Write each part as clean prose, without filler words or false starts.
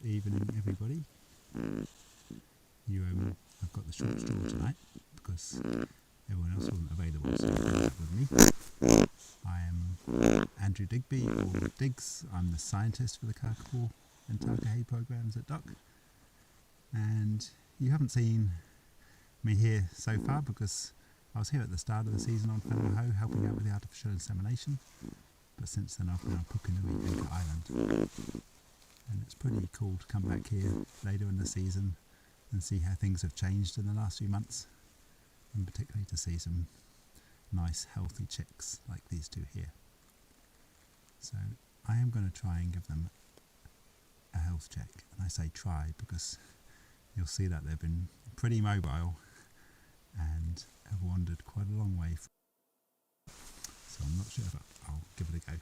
evening, everybody. I've got the short straw tonight because everyone else wasn't available, so you can that with me. I am Andrew Digby, or Diggs. I'm the scientist for the Kākāpō and Tākāpō programs at Duck. And you haven't seen me here so far because I was here at the start of the season on Whenua helping out with the artificial insemination. But since then I've been on Pukenui, Anchor Island. And it's pretty cool to come back here later in the season and see how things have changed in the last few months, and particularly to see some nice healthy chicks like these two here. So I am going to try and give them a health check, and I say try because you'll see that they've been pretty mobile and have wandered quite a long way. So I'm not sure, but I'll give it a go.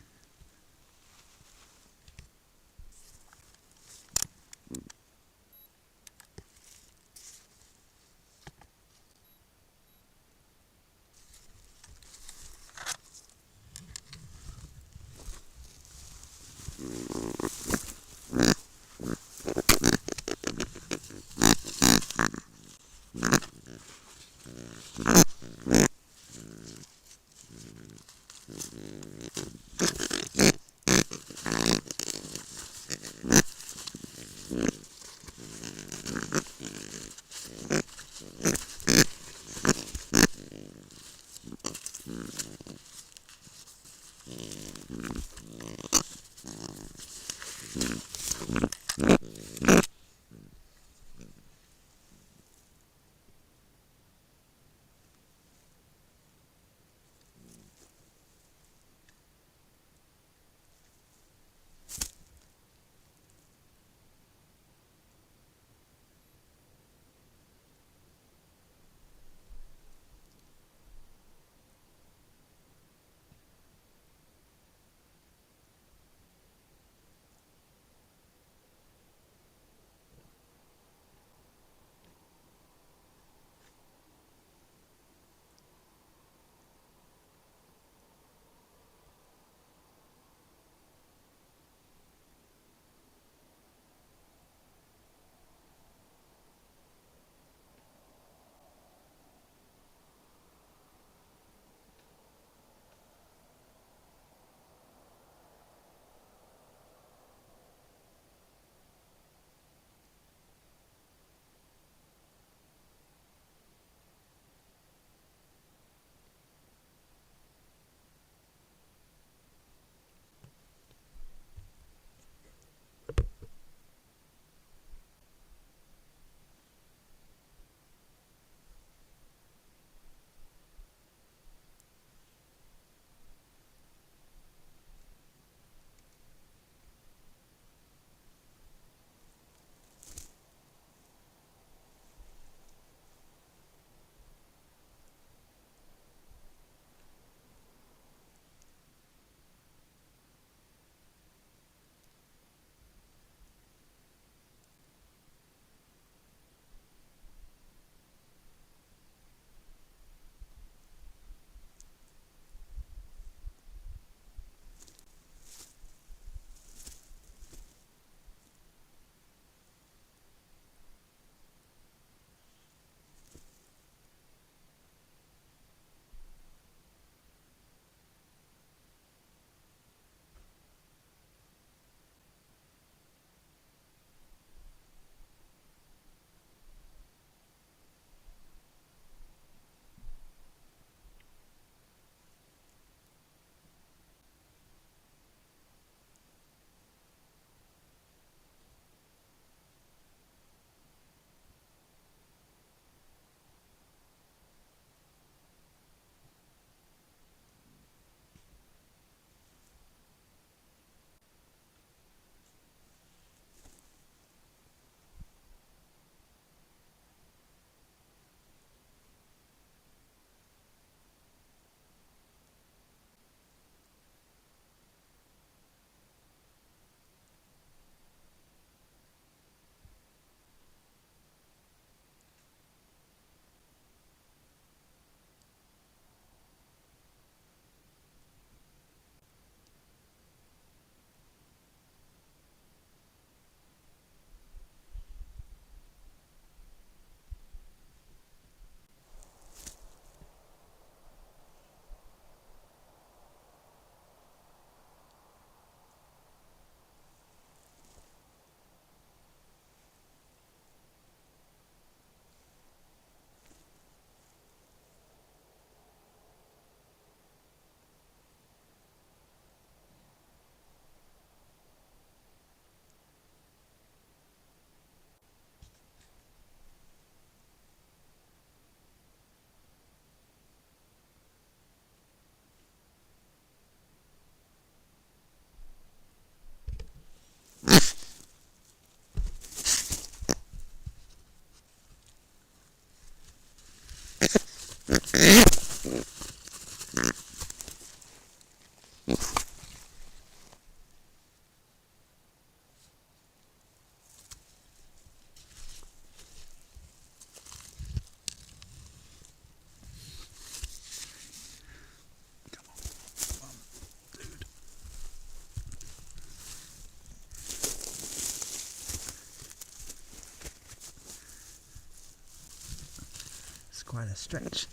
Quite a stretch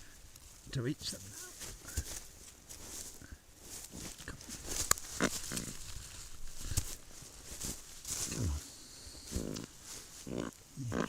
to reach them now. Come on. Yeah.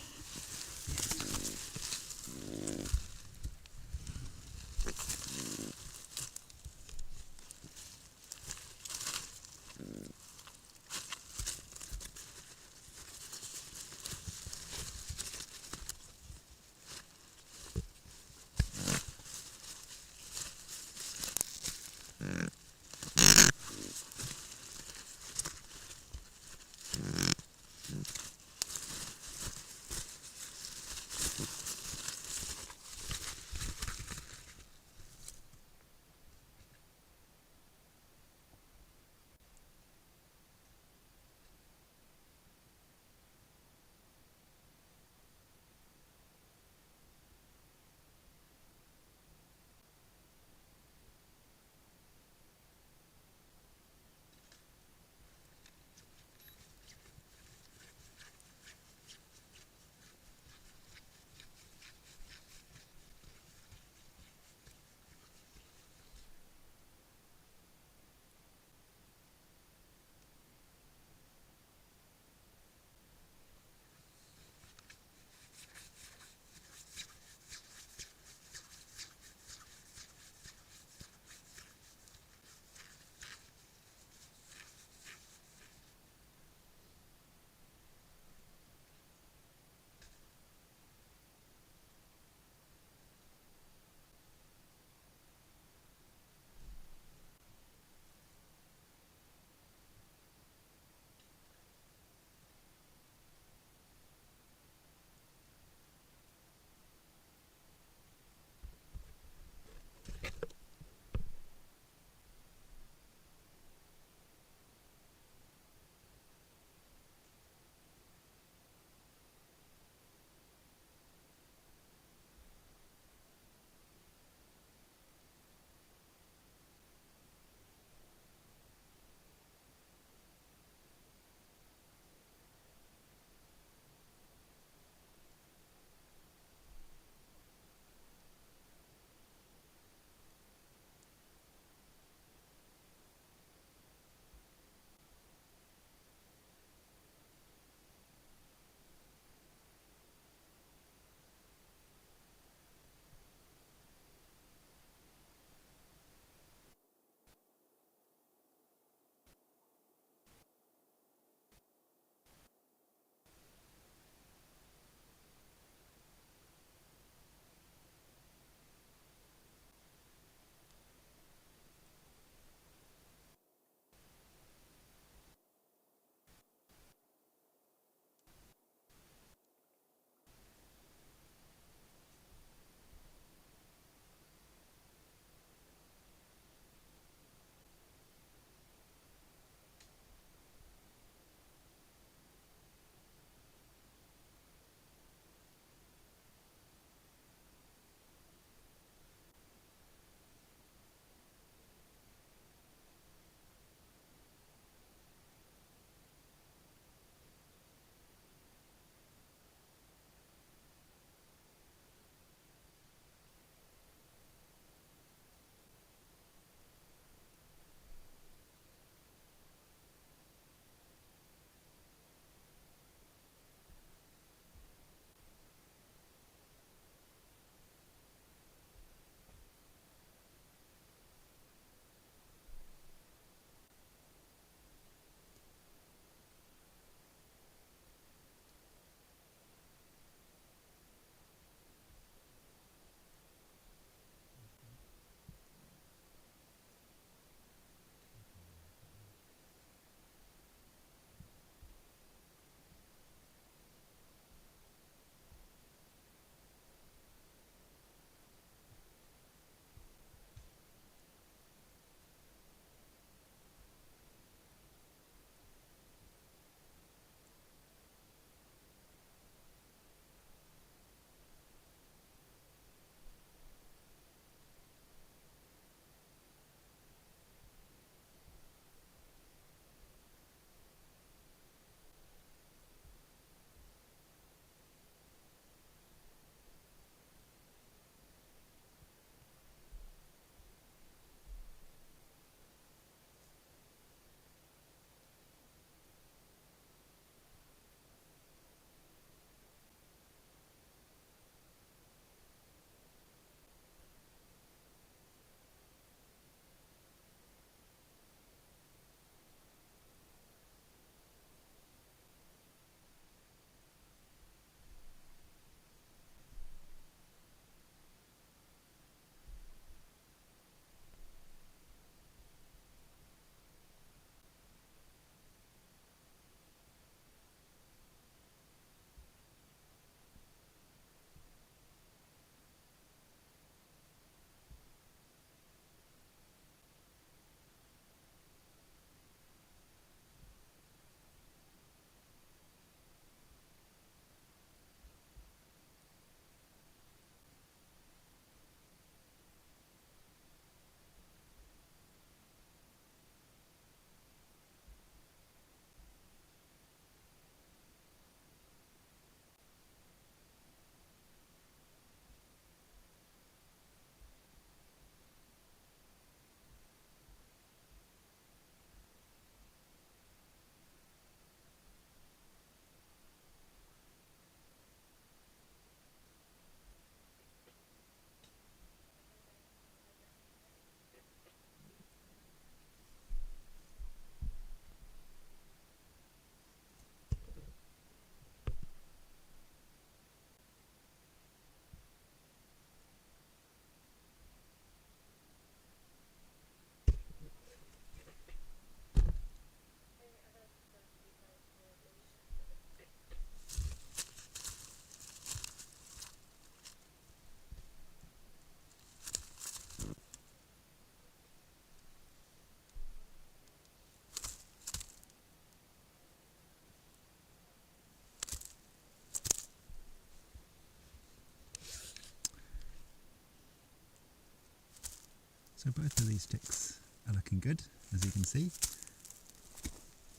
So both of these chicks are looking good, as you can see.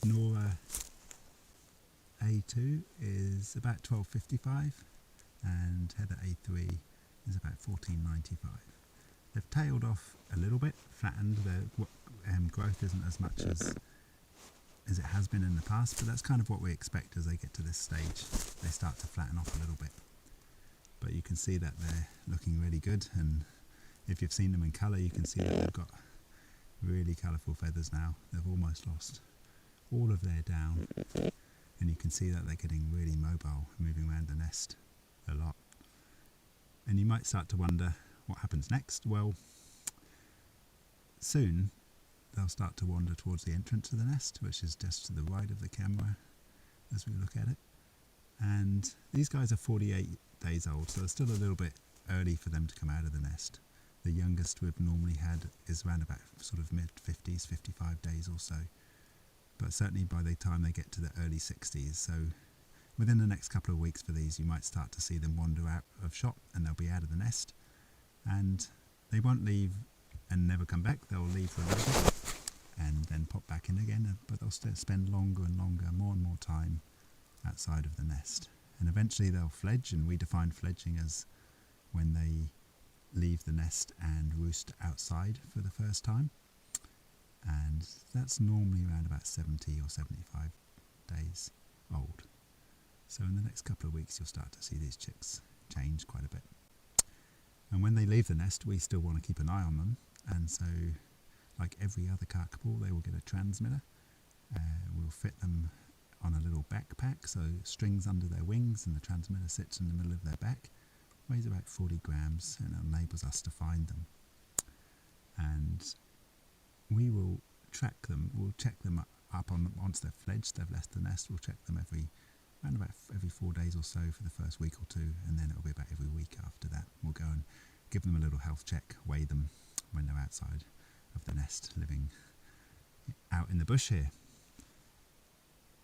Nora A2 is about 12.55 and Heather A3 is about 14.95. They've tailed off a little bit, flattened. Their growth isn't as much as it has been in the past, but that's kind of what we expect as they get to this stage. They start to flatten off a little bit. But you can see that they're looking really good, and if you've seen them in colour, you can see that they've got really colourful feathers now. They've almost lost all of their down, and you can see that they're getting really mobile, moving around the nest a lot. And you might start to wonder what happens next. Well, soon they'll start to wander towards the entrance of the nest, which is just to the right of the camera as we look at it. And these guys are 48 days old, so it's still a little bit early for them to come out of the nest. The youngest we've normally had is around about sort of mid-50s, 55 days or so. But certainly by the time they get to the early 60s, so within the next couple of weeks for these, you might start to see them wander out of shot and they'll be out of the nest. And they won't leave and never come back. They'll leave for a little bit and then pop back in again, but they'll spend longer and longer, more and more time outside of the nest. And eventually they'll fledge, and we define fledging as when they leave the nest and roost outside for the first time. And that's normally around about 70 or 75 days old. So in the next couple of weeks you'll start to see these chicks change quite a bit. And when they leave the nest, we still want to keep an eye on them, and so like every other Kākāpō, they will get a transmitter. We'll fit them on a little backpack, so strings under their wings, and the transmitter sits in the middle of their back. Weighs about 40 grams and it enables us to find them. And we will track them, we'll check them up on once they've fledged, they've left the nest. We'll check them around about every 4 days or so for the first week or two, and then it'll be about every week after that. We'll go and give them a little health check, weigh them when they're outside of the nest, living out in the bush here.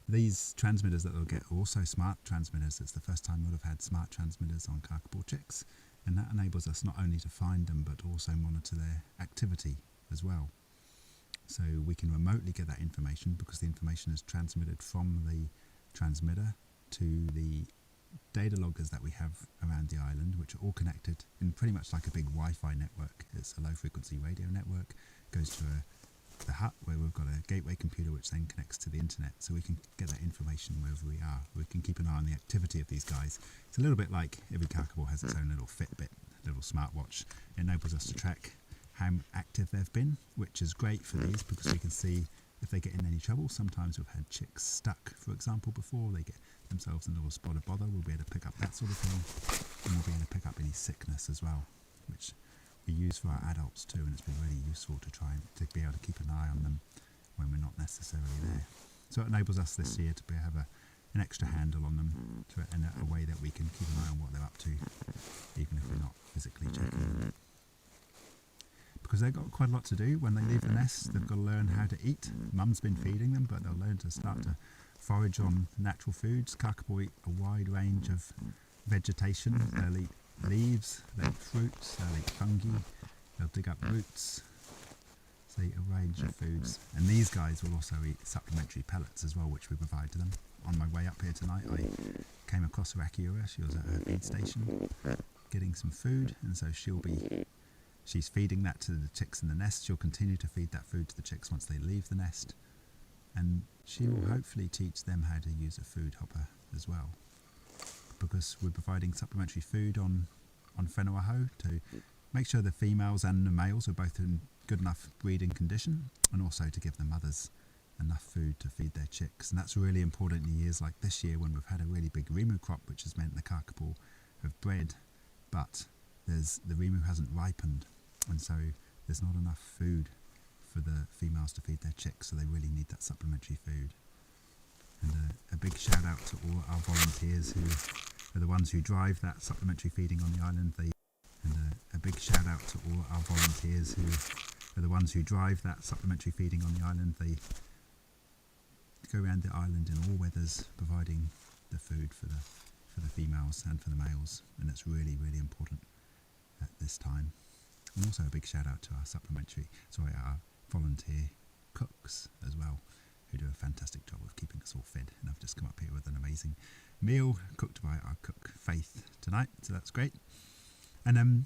These transmitters that they'll get are also smart transmitters. It's the first time we'll have had smart transmitters on Kākāpō chicks, and that enables us not only to find them but also monitor their activity as well. So we can remotely get that information because the information is transmitted from the transmitter to the data loggers that we have around the island, which are all connected in pretty much like a big Wi-Fi network. It's a low frequency radio network, goes to the hut where we've got a gateway computer which then connects to the internet, so we can get that information wherever we are. We can keep an eye on the activity of these guys. It's a little bit like every Kākāpō has its own little Fitbit, little smartwatch. It enables us to track how active they've been, which is great for these because we can see if they get in any trouble. Sometimes we've had chicks stuck, for example, before they get themselves in a little spot of bother. We'll be able to pick up that sort of thing, and we'll be able to pick up any sickness as well, which we use for our adults too, and it's been really useful to try to be able to keep an eye on them when we're not necessarily there. So it enables us this year to have an extra handle on them, in a way that we can keep an eye on what they're up to, even if we're not physically checking them. Because they've got quite a lot to do when they leave the nest. They've got to learn how to eat. Mum's been feeding them, but they'll learn to start to forage on natural foods. Kākāpō eat a wide range of vegetation. They'll eat leaves, they'll eat fruits, they'll eat fungi, they'll dig up roots. So they eat a range of foods. And these guys will also eat supplementary pellets as well, which we provide to them. On my way up here tonight, I came across Rakiura. She was at her feed station getting some food, and so she's feeding that to the chicks in the nest. She'll continue to feed that food to the chicks once they leave the nest, and she will hopefully teach them how to use a food hopper as well, because we're providing supplementary food on Whenua to make sure the females and the males are both in good enough breeding condition, and also to give the mothers enough food to feed their chicks. And that's really important in years like this year when we've had a really big rimu crop, which has meant the Kākāpō have bred, but the rimu hasn't ripened, and so there's not enough food for the females to feed their chicks, so they really need that supplementary food. And a big shout out to all our volunteers who are the ones who drive that supplementary feeding on the island. A big shout out to all our volunteers who are the ones who drive that supplementary feeding on the island. They go around the island in all weathers providing the food for the females and for the males, and it's really, really important at this time. And also a big shout out to our volunteer cooks as well, who do a fantastic job of keeping us all fed. And I've just come up here with an amazing meal cooked by our cook Faith tonight, so that's great. And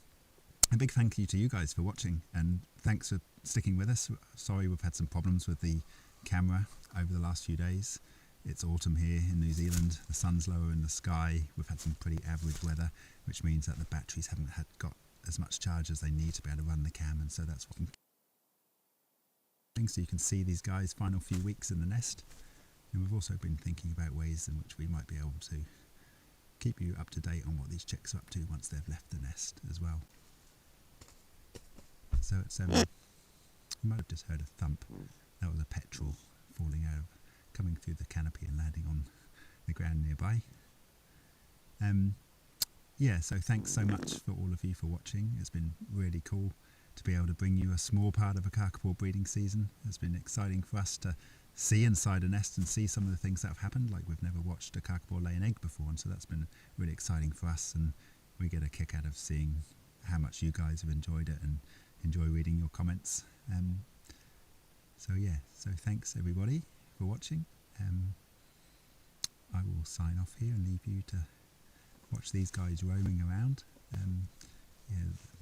a big thank you to you guys for watching, and thanks for sticking with us. Sorry we've had some problems with the camera over the last few days. It's autumn here in New Zealand, the sun's lower in the sky, we've had some pretty average weather, which means that the batteries haven't got as much charge as they need to be able to run the cam, and so that's what so you can see these guys' final few weeks in the nest. And we've also been thinking about ways in which we might be able to keep you up to date on what these chicks are up to once they've left the nest as well. So it's you might have just heard a thump. That was a petrel coming through the canopy and landing on the ground nearby. Yeah, so thanks so much for all of you for watching. It's been really cool to be able to bring you a small part of a Kākāpō breeding season. It's been exciting for us to see inside a nest and see some of the things that have happened, like we've never watched a Kākāpō lay an egg before, and so that's been really exciting for us, and we get a kick out of seeing how much you guys have enjoyed it and enjoy reading your comments. So thanks everybody for watching. I will sign off here and leave you to watch these guys roaming around.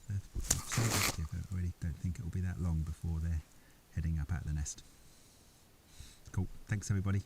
They're so active. I really don't think it will be that long before they're heading up out of the nest. Cool. Thanks everybody.